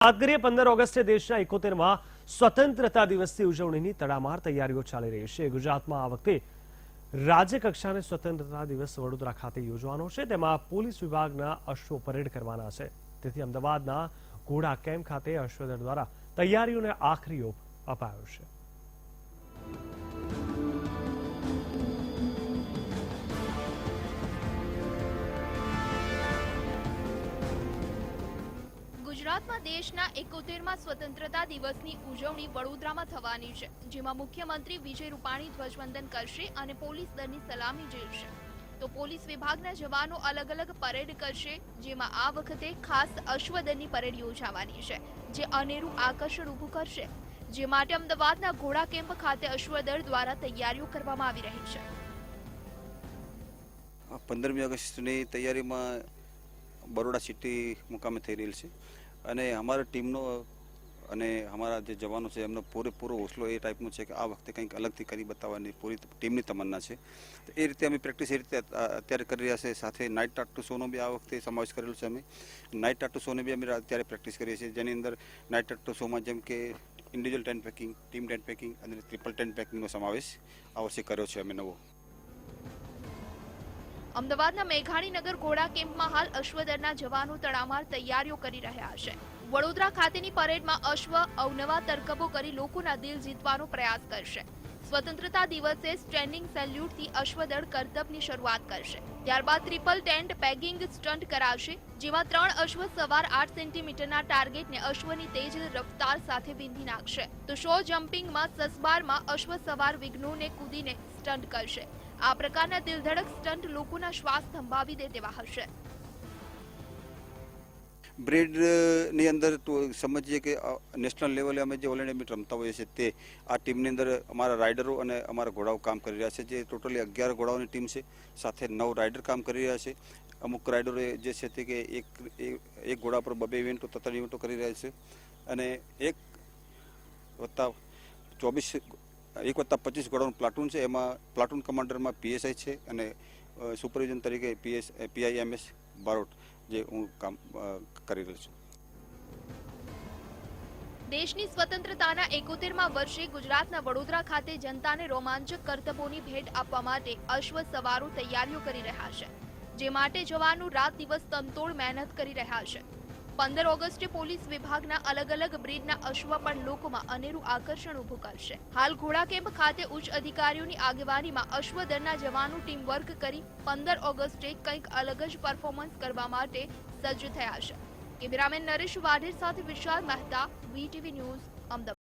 વાત કરીએ 15 ઓગસ્ટે દેશના 71માં સ્વતંત્રતા દિવસની ઉજવણીની તડામાર તૈયારીઓ ચાલી રહી છે। ગુજરાતમાં આ વખતે રાજ્યકક્ષાનો સ્વતંત્રતા દિવસ વડોદરા ખાતે યોજવાનો છે। તેમાં પોલીસ વિભાગના અશ્વો પરેડ કરવાના છે। તેથી અમદાવાદના ઘોડા કેમ્પ ખાતે અશ્વદળ દ્વારા તૈયારીઓને આખરી ઓપ અપાયો છે। ગુજરાતમાં દેશના 71માં સ્વતંત્રતા દિવસની ઉજવણી વડોદરામાં થવાની છે, જેમાં મુખ્યમંત્રી વિજય રૂપાણી ધ્વજવંદન કરશે અને પોલીસ દળની સલામી ઝીલશે। તો પોલીસ વિભાગના જવાનો અલગ અલગ પરેડ કરશે, જેમાં આ વખતે ખાસ અશ્વદળની પરેડ યોજાવાની છે, જે અનેરું આકર્ષણ ઊભું કરશે। જે માટે અમદાવાદના ઘોડા કેમ્પ ખાતે અશ્વદળ દ્વારા તૈયારીઓ કરવામાં આવી રહી છે। 15મી ઓગસ્ટની તૈયારીમાં બરોડા સિટી મુકામે થઈ રહેલ છે અને અમારા ટીમનો અને અમારા જે જવાનો છે એમનો પૂરેપૂરો હોસલો એ ટાઈપનો છે કે આ વખતે કંઈક અલગથી કરી બતાવવાની પૂરી ટીમની તમન્ના છે। તો એ રીતે અમે પ્રેક્ટિસ એ રીતે અત્યારે કરી રહ્યા છે। સાથે નાઇટ ટાટુ શોનો બી આ વખતે સમાવેશ કરેલો છે। અમે નાઇટ ટાટુ શોની બી અમે અત્યારે પ્રેક્ટિસ કરીએ છીએ, જેની અંદર નાઇટ ટાટુ શોમાં જેમ કે individual tent packing, team tent packing અને ટ્રિપલ ટેન્ટ પેકિંગનો સમાવેશ આ વર્ષે કર્યો છે અમે નવો। અમદાવાદના મેઘાણીનગર ઘોડા કેમ્પમાં હાલ અશ્વદળના જવાનો તડામાર તૈયારીઓ કરી રહ્યા છે। વડોદરા ખાતેની પરેડમાં અશ્વ અવનવા તરકબો કરી લોકોના દિલ જીતવાનો પ્રયાસ કરશે। સ્વતંત્રતા દિવસે સ્ટેન્ડિંગ સેલ્યુટથી અશ્વદળ કરતબની શરૂઆત કરશે। ત્યારબાદ ટ્રિપલ ટેન્ટ પેગિંગ સ્ટન્ટ કરાશે, જેમાં 3 અશ્વ સવાર 8 સેન્ટીમીટરના ટાર્ગેટને અશ્વની તેજ રફતાર સાથે વીંધી નાખશે। તો શો જમ્પિંગમાં સસબારમાં અશ્વ સવાર વિઘ્નોને કૂદીને સ્ટન્ટ કરશે। આ પ્રકારના દિલધડક સ્ટન્ટ લોકોના શ્વાસ થંભાવી દે તેવા હશે। બ્રેડની અંદર સમજીએ કે નેશનલ લેવલે અમે જે ઓલરેડી અમે રમતા હોઈએ છીએ તે આ ટીમની અંદર અમારા રાઇડરો અને અમારા ઘોડાઓ કામ કરી રહ્યા છે। જે ટોટલી 11 ઘોડાઓની ટીમ છે, સાથે 9 રાઇડર કામ કરી રહ્યા છે। અમુક રાઇડરો જે છે તે કે એક ઘોડા પર 2 ઇવેન્ટો 3 ઇવેન્ટો કરી રહ્યા છે અને 1+25 ઘોડાનું પ્લાટૂન છે। એમાં પ્લાટૂન કમાન્ડરમાં પીએસઆઈ છે અને સુપરવિઝન તરીકે પીઆઈએમએસ બારોટ જે હું કામ કરી રહ્યો છું। દેશની સ્વતંત્રતાના 71માં વર્ષે ગુજરાતના વડોદરા ખાતે જનતાને રોમાંચક કરતબોની ભેટ આપવા માટે અશ્વ સવારો તૈયારીઓ કરી રહ્યા છે, જે માટે જવાનો રાત દિવસ તનતોડ મહેનત કરી રહ્યા છે। 15 ઓગસ્ટે પોલીસ વિભાગના અલગ અલગ બ્રીડના અશ્વ પણ લોકોમાં અનેરું આકર્ષણ ઊભું કરશે। હાલ ઘોડા કેમ્પ ખાતે ઉચ્ચ અધિકારીઓની આગેવાનીમાં અશ્વદળના જવાનો ટીમ વર્ક કરી 15 ઓગસ્ટે કંઈક અલગ જ પરફોર્મન્સ કરવા માટે સજ્જ થયા છે। કેમેરામેન નરેશ વાઢેર સાથે વિશાલ મહેતા, વીટીવી ન્યૂઝ, અમદાવાદ।